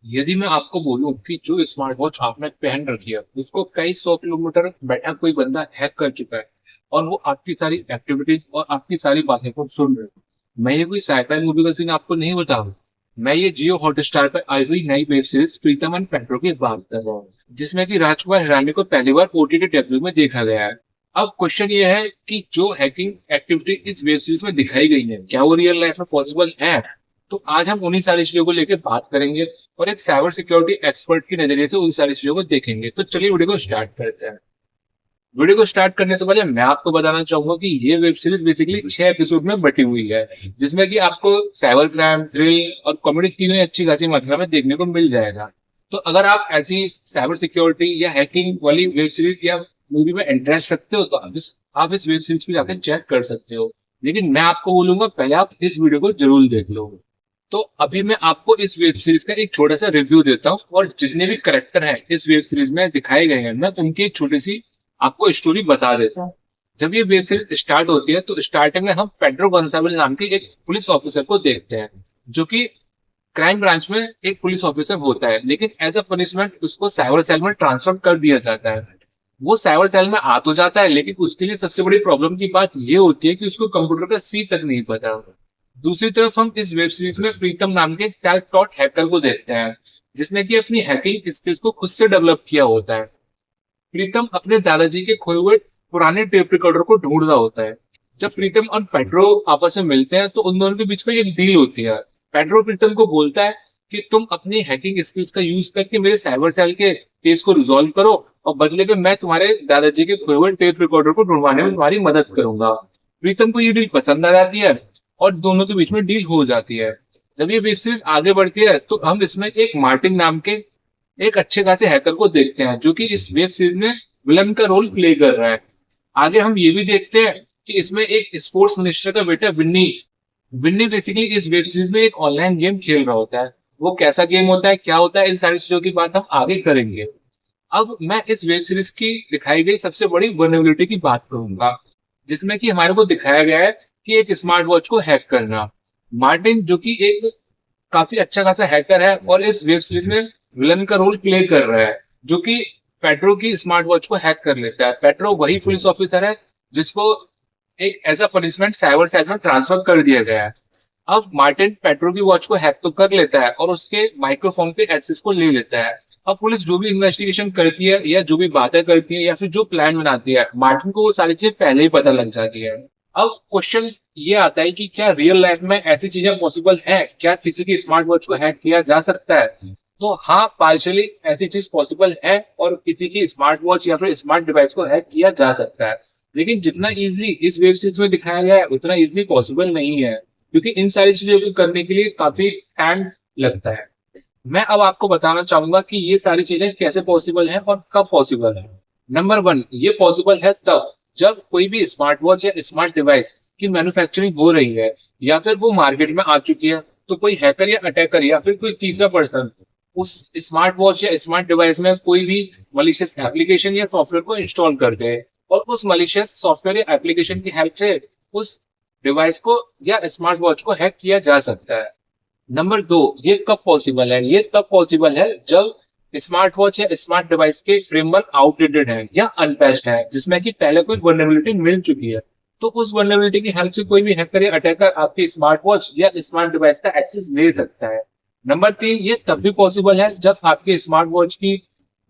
यदि मैं आपको बोलूं कि जो स्मार्ट वॉच आपने पहन रखी है उसको कई 100 किलोमीटर बैठा कोई बंदा हैक कर चुका है और वो आपकी सारी एक्टिविटीज और आपकी सारी बातें को सुन रहे हो। मैं ये कोई साइफाई मूवी का सीन आपको नहीं बता रहा हूं। मैं ये जियो हॉटस्टार पर आई हुई नई web series Pritam and petro की बात कर रहा हूँ, जिसमें कि राजकुमार हिरानी को पहली बार ओटीटी डेब्यू में देखा गया है। अब क्वेश्चन ये है कि जो हैकिंग एक्टिविटी इस वेब सीरीज में दिखाई गई है क्या वो रियल लाइफ में पॉसिबल है। तो आज हम उन्हीं सारी चीजों को लेकर बात करेंगे और एक साइबर सिक्योरिटी एक्सपर्ट की नजरिए से उन सारी चीजों को देखेंगे। तो चलिए वीडियो को स्टार्ट करते हैं। वीडियो को स्टार्ट करने से पहले मैं आपको बताना चाहूंगा कि ये वेब सीरीज बेसिकली 6 एपिसोड में बटी हुई है, जिसमें कि आपको साइबर क्राइम, थ्रिल और कॉमेडी तीनों ही अच्छी खासी मात्रा में देखने को मिल जाएगा। तो अगर आप ऐसी साइबर सिक्योरिटी या हैकिंग वाली वेब सीरीज या मूवी में इंटरेस्ट रखते हो तो आप इस वेब सीरीज पे जाकर चेक कर सकते हो। लेकिन मैं आपको बोलूंगा पहले आप इस वीडियो को जरूर देख लो। तो अभी मैं आपको इस वेब सीरीज का एक छोटा सा रिव्यू देता हूँ और जितने भी करेक्टर हैं इस वेब सीरीज में दिखाए गए हैं मैं उनकी एक छोटी सी आपको स्टोरी बता देता हूँ। जब ये वेब सीरीज स्टार्ट होती है तो स्टार्टिंग में हम पेड्रो गोंसाल्विस नाम के एक पुलिस ऑफिसर को देखते हैं, जो कि क्राइम ब्रांच में एक पुलिस ऑफिसर होता है, लेकिन एज अ पनिशमेंट उसको साइबर सेल में ट्रांसफर कर दिया जाता है। वो साइबर सेल में आ तो जाता है लेकिन उसके लिए सबसे बड़ी प्रॉब्लम की बात ये होती है कि उसको कंप्यूटर का सी तक नहीं पता। दूसरी तरफ हम इस वेब सीरीज में प्रीतम नाम के सेल्फ टॉट हैकर को देखते हैं, जिसने कि अपनी हैकिंग स्किल्स को खुद से डेवलप किया होता है। प्रीतम अपने दादाजी के खोए हुए पुराने टेप रिकॉर्डर को ढूंढ रहा होता है। जब प्रीतम और पेड्रो आपस में मिलते हैं तो उन दोनों के बीच में एक डील होती है। पेड्रो प्रीतम को बोलता है कि तुम अपनी हैकिंग स्किल्स का यूज करके मेरे साइबर सेल के केस को रिजॉल्व करो और बदले में मैं तुम्हारे दादाजी के खोए हुए टेप रिकॉर्डर को ढूंढवाने में तुम्हारी मदद करूंगा। प्रीतम को ये डील पसंद आ जाती है और दोनों के बीच में डील हो जाती है। जब ये वेब सीरीज आगे बढ़ती है तो हम इसमें एक मार्टिन नाम के एक अच्छे खासे हैकर को देखते हैं, जो कि इस वेब सीरीज में विलन का रोल प्ले कर रहा है। आगे हम ये भी देखते हैं कि इसमें एक स्पोर्ट्स मिनिस्टर का बेटा विन्नी विन्नी बेसिकली इस वेब सीरीज में एक ऑनलाइन गेम खेल रहा होता है। वो कैसा गेम होता है, क्या होता है, इन सारी चीजों की बात हम आगे करेंगे। अब मैं इस वेब सीरीज की दिखाई गई सबसे बड़ी वर्नेबिलिटी की बात करूंगा, जिसमें कि हमारे को दिखाया गया है कि एक स्मार्ट वॉच को हैक करना। मार्टिन जो कि एक काफी अच्छा खासा हैकर है और इस वेब सीरीज में विलन का रोल प्ले कर रहा है, जो कि पेट्रो की स्मार्ट वॉच को हैक कर लेता है। पेट्रो वही पुलिस ऑफिसर है जिसको एक as a punishment cyber cell में ट्रांसफर कर दिया गया है। अब मार्टिन पेट्रो की वॉच को हैक तो कर लेता है और उसके माइक्रोफोन के एक्सेस को ले लेता है। अब पुलिस जो भी इन्वेस्टिगेशन करती है या जो भी बातें करती है या फिर जो प्लान बनाती है, मार्टिन को वो सारी चीजें पहले ही पता लग जाती है। अब क्वेश्चन ये आता है कि क्या रियल लाइफ में ऐसी चीजें पॉसिबल है, क्या किसी की स्मार्ट वॉच को हैक किया जा सकता है। तो हाँ, पार्शियली ऐसी चीज पॉसिबल है और किसी की स्मार्ट वॉच या फिर स्मार्ट डिवाइस को हैक किया जा सकता है। लेकिन जितना इजिली इस वेब सीरीज में दिखाया गया है उतना इजिली पॉसिबल नहीं है, क्योंकि इन सारी चीजों को करने के लिए काफी टाइम लगता है। मैं अब आपको बताना चाहूंगा कि ये सारी चीजें कैसे पॉसिबल है और कब पॉसिबल है। नंबर वन, ये पॉसिबल है तब जब कोई भी स्मार्ट वॉच या स्मार्ट डिवाइस की मैन्युफैक्चरिंग हो रही है या फिर वो मार्केट में आ चुकी है, तो कोई हैकर या अटैकर या फिर कोई तीसरा पर्सन उस स्मार्ट वॉच या स्मार्ट डिवाइस में कोई भी मलिशियस एप्लीकेशन या सॉफ्टवेयर को इंस्टॉल कर दे और उस मलिशियस सॉफ्टवेयर या एप्लीकेशन की हेल्प से उस डिवाइस को या स्मार्ट वॉच को हैक किया जा सकता है। नंबर दो, ये कब पॉसिबल है? ये तब पॉसिबल है जब स्मार्ट वॉच या स्मार्ट डिवाइस के फ्रेमवर्क आउटडेटेड है या अनपैच्ड है, जिसमें कि पहले कोई वल्नरेबिलिटी मिल चुकी है। तो उस वल्नरेबिलिटी की हेल्प से कोई भी हैकर या अटैकर आपकी स्मार्ट वॉच या स्मार्ट डिवाइस का एक्सेस ले सकता है। नंबर तीन, ये तब भी पॉसिबल है जब आपके स्मार्ट वॉच की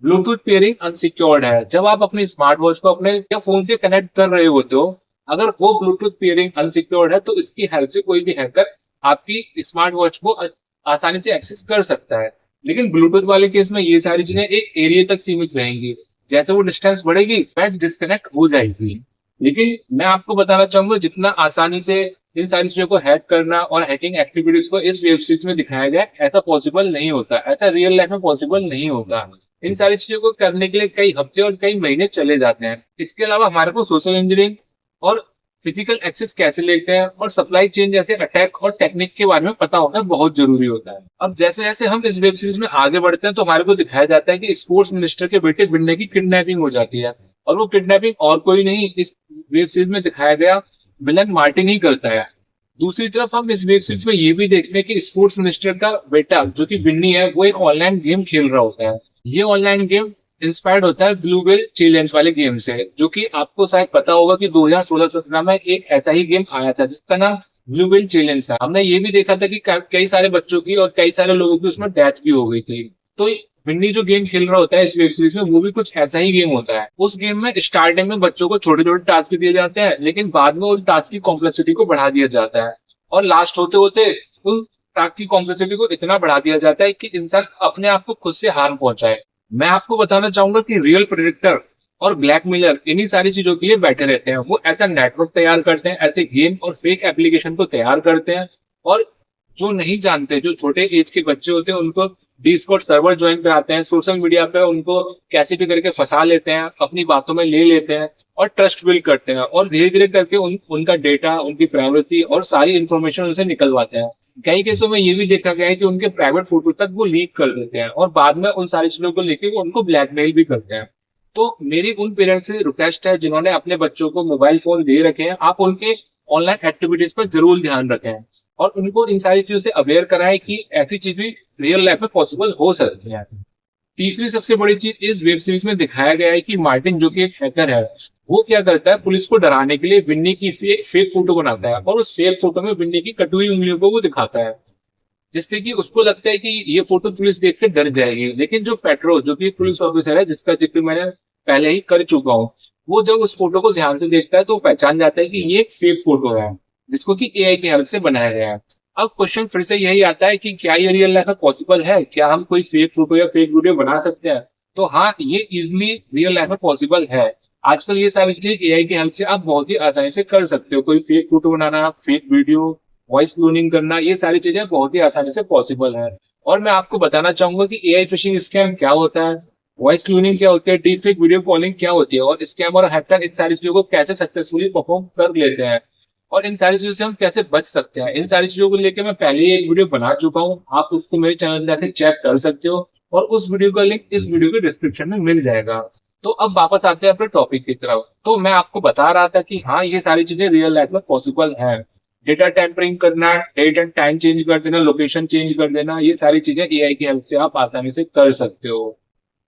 ब्लूटूथ पेयरिंग अनसिक्योर्ड है। जब आप अपनी स्मार्ट वॉच को अपने या फोन से कनेक्ट कर रहे होते हो, अगर वो ब्लूटूथ पेयरिंग अनसिक्योर्ड है तो इसकी हेल्प से कोई भी हैकर आपकी स्मार्ट वॉच को आसानी से एक्सेस कर सकता है। लेकिन ब्लूटूथ वाले केस में ये सारी चीजें एक एरिया तक सीमित रहेंगी। जैसे वो डिस्टेंस बढ़ेगी वैसे डिस्कनेक्ट हो जाएगी। लेकिन मैं आपको बताना चाहूंगा जितना आसानी से इन सारी चीजों को हैक करना और हैकिंग एक्टिविटीज को इस वेब सीरीज में दिखाया गया, ऐसा पॉसिबल नहीं होता, ऐसा रियल लाइफ में पॉसिबल नहीं होता। इन सारी चीजों को करने के लिए कई हफ्ते और कई महीने चले जाते हैं। इसके अलावा हमारे को सोशल इंजीनियरिंग और फिजिकल एक्सेस कैसे लेते हैं और सप्लाई चेन जैसे अटैक और टेक्निक के बारे में पता होना बहुत जरूरी होता है। अब जैसे जैसे हम इस वेब सीरीज में आगे बढ़ते हैं तो हमारे को दिखाया जाता है कि स्पोर्ट्स मिनिस्टर के बेटे बिन्ने की किडनैपिंग हो जाती है और वो किडनैपिंग और कोई नहीं, इस वेब सीरीज में दिखाया गया विलन मार्टिन ही करता है। दूसरी तरफ हम इस वेब सीरीज में ये भी देखते हैं कि स्पोर्ट्स मिनिस्टर का बेटा जो कि विन्नी है, वो एक ऑनलाइन गेम खेल रहा होता है। ये ऑनलाइन गेम इंस्पायर्ड होता है ब्लू व्हेल चैलेंज वाले गेम से, जो कि आपको शायद पता होगा कि 2016-17 में एक ऐसा ही गेम आया था जिसका नाम ब्लू व्हेल चैलेंज था। हमने ये भी देखा था कि कई सारे बच्चों की और कई सारे लोगों की उसमें डेथ भी हो गई थी। तो विन्नी जो गेम खेल रहा होता है इस वेब सीरीज में, वो भी कुछ ऐसा ही गेम होता है। उस गेम में स्टार्टिंग में बच्चों को छोटे छोटे टास्क दिए जाते हैं, लेकिन बाद में उन टास्क की कॉम्प्लेक्सिटी को बढ़ा दिया जाता है और लास्ट होते होते उन टास्क की कॉम्प्लेक्सिटी को इतना बढ़ा दिया जाता है कि इंसान अपने आप को खुद से हार्म पहुंचाए। मैं आपको बताना चाहूंगा कि रियल प्रेडिक्टर और ब्लैक मिलर इन्हीं सारी चीजों के लिए बैठे रहते हैं। वो ऐसा नेटवर्क तैयार करते हैं, ऐसे गेम और फेक एप्लीकेशन को तैयार करते हैं, और जो नहीं जानते, जो छोटे एज के बच्चे होते हैं, उनको डिस्कॉर्ड सर्वर ज्वाइन कराते हैं, सोशल मीडिया पे उनको कैसे भी करके फंसा लेते हैं, अपनी बातों में ले लेते हैं और ट्रस्ट बिल्ड करते हैं, और धीरे धीरे करके उनका डेटा, उनकी प्राइवेसी और सारी इंफॉर्मेशन उनसे निकलवाते हैं। कई केसों में ये भी देखा गया है कि उनके प्राइवेट फोटो तक वो लीक कर देते हैं और बाद में उन सारी चीजों को लेके वो उनको ब्लैकमेल भी करते हैं। तो मेरी उन पेरेंट्स से रिक्वेस्ट है जिन्होंने अपने बच्चों को मोबाइल फोन दे रखे हैं, आप उनके ऑनलाइन एक्टिविटीज पर जरूर ध्यान रखें और उनको इन सारी चीजों से अवेयर कराएं कि ऐसी चीज भी रियल लाइफ में पॉसिबल हो सकती है। तीसरी सबसे बड़ी चीज इस वेब सीरीज में दिखाया गया है कि मार्टिन जो कि एक हैकर है, वो क्या करता है, पुलिस को डराने के लिए विन्नी की फेक फोटो बनाता है और उस फेक फोटो में विन्नी की कटी हुई उंगलियों को वो दिखाता है, जिससे कि उसको लगता है कि ये फोटो पुलिस देख के डर जाएगी। लेकिन जो पेट्रो जो कि पुलिस ऑफिसर है, जिसका जिक्र मैंने पहले ही कर चुका हूँ, वो जब उस फोटो को ध्यान से देखता है तो पहचान जाता है कि ये एक फेक फोटो है जिसको कि एआई की हेल्प से बनाया गया है। अब क्वेश्चन फिर से यही आता है कि क्या ये रियल लाइफ में पॉसिबल है, क्या हम कोई फेक फोटो या फेक वीडियो बना सकते हैं? तो हाँ, ये इजिली रियल लाइफ में पॉसिबल है। आजकल ये सारी चीजें एआई की हेल्प से आप बहुत ही आसानी से कर सकते हो। कोई फेक फोटो बनाना, फेक वीडियो, वॉइस क्लोनिंग करना, ये सारी चीजें बहुत ही आसानी से पॉसिबल है। और मैं आपको बताना चाहूंगा कि एआई फिशिंग स्कैम क्या होता है, वॉइस क्लोनिंग क्या होती है, डीप फेक वीडियो कॉलिंग क्या होती है, और स्कैम और हैकर इन सारी चीजों को कैसे सक्सेसफुली परफॉर्म कर लेते हैं, और इन सारी चीजों से हम कैसे बच सकते हैं। इन सारी चीजों को लेकर मैं पहले ही एक वीडियो बना चुका हूँ, आप उसको मेरे चैनल जाकर चेक कर सकते हो और उस वीडियो का लिंक इस वीडियो के डिस्क्रिप्शन में मिल जाएगा। तो अब वापस आते हैं अपने टॉपिक की तरफ। तो मैं आपको बता रहा था कि हाँ, ये सारी चीजें रियल लाइफ में पॉसिबल है। डेटा टेम्परिंग करना, डेट एंड टाइम चेंज कर देना, लोकेशन चेंज कर देना, ये सारी चीजें एआई की हेल्प से आप आसानी से कर सकते हो।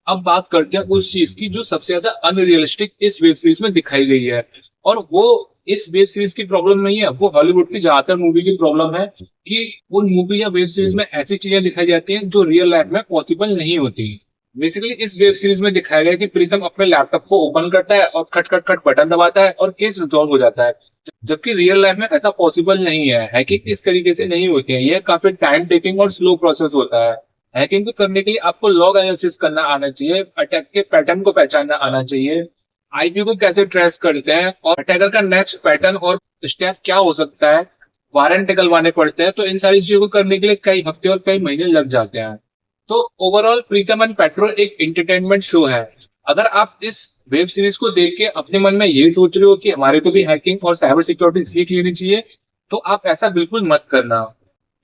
अब बात करते हैं उस चीज की जो सबसे ज्यादा अनरियलिस्टिक इस वेब सीरीज में दिखाई गई है, और वो इस वेब सीरीज की प्रॉब्लम नहीं है, वो हॉलीवुड की ज्यादातर मूवी की प्रॉब्लम है कि उन मूवी या वेब सीरीज में ऐसी चीजें दिखाई जाती हैं जो रियल लाइफ में पॉसिबल नहीं होती। बेसिकली इस वेब सीरीज में दिखाया गया कि प्रीतम अपने लैपटॉप को ओपन करता है और खट खट खट बटन दबाता है और केस रिजॉल्व हो जाता है, जबकि रियल लाइफ में ऐसा पॉसिबल नहीं है। हैकिंग इस तरीके से नहीं होती है, यह काफी टाइम टेकिंग और स्लो प्रोसेस होता है। हैकिंग को करने के लिए आपको लॉग एनालिसिस करना आना चाहिए, अटैक के पैटर्न को पहचानना आना चाहिए, आईपी को कैसे ट्रेस करते हैं और अटैकर का नेक्स्ट पैटर्न और स्टेप क्या हो सकता है, वारंट निकलवाने पड़ते हैं। तो इन सारी चीजों को करने के लिए कई हफ्ते और कई महीने लग जाते हैं। तो ओवरऑल प्रीतम एंड पेट्रो एक एंटरटेनमेंट शो है। अगर आप इस वेब सीरीज को देख के अपने मन में ये सोच रहे हो कि हमारे को भी हैकिंग और साइबर सिक्योरिटी सीख लेनी चाहिए, तो आप ऐसा बिल्कुल मत करना,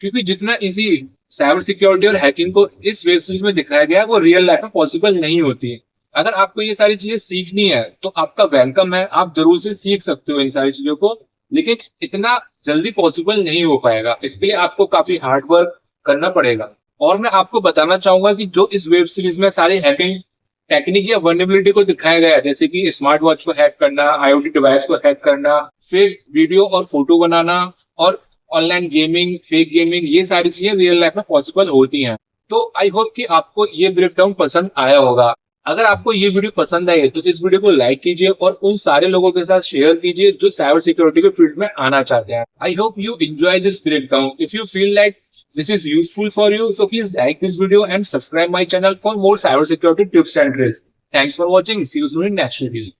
क्योंकि जितना इजी साइबर सिक्योरिटी और हैकिंग को इस वेब सीरीज में दिखाया गया है, वो रियल लाइफ में पॉसिबल नहीं होती। अगर आपको ये सारी चीजें सीखनी है तो आपका वेलकम है, आप जरूर से सीख सकते हो इन सारी चीजों को, लेकिन इतना जल्दी पॉसिबल नहीं हो पाएगा। इसके लिए आपको काफी हार्ड वर्क करना पड़ेगा। और मैं आपको बताना चाहूंगा कि जो इस वेब सीरीज में सारी हैकिंग टेक्निक या वर्नेबिलिटी को दिखाया गया है, जैसे कि स्मार्ट वॉच को हैक करना, आईओटी डिवाइस को हैक करना, फेक वीडियो और फोटो बनाना, और ऑनलाइन गेमिंग, फेक गेमिंग, ये सारी चीजें रियल लाइफ में पॉसिबल होती हैं। तो आई होप कि आपको ये ब्रेकडाउन पसंद आया होगा। अगर आपको ये वीडियो पसंद आई तो इस वीडियो को लाइक कीजिए और उन सारे लोगों के साथ शेयर कीजिए जो साइबर सिक्योरिटी के फील्ड में आना चाहते हैं। I hope you enjoy this breakdown. If you feel like this is useful for you, so please like this video and subscribe my channel for more cybersecurity tips and tricks. Thanks for watching. See you soon in next video.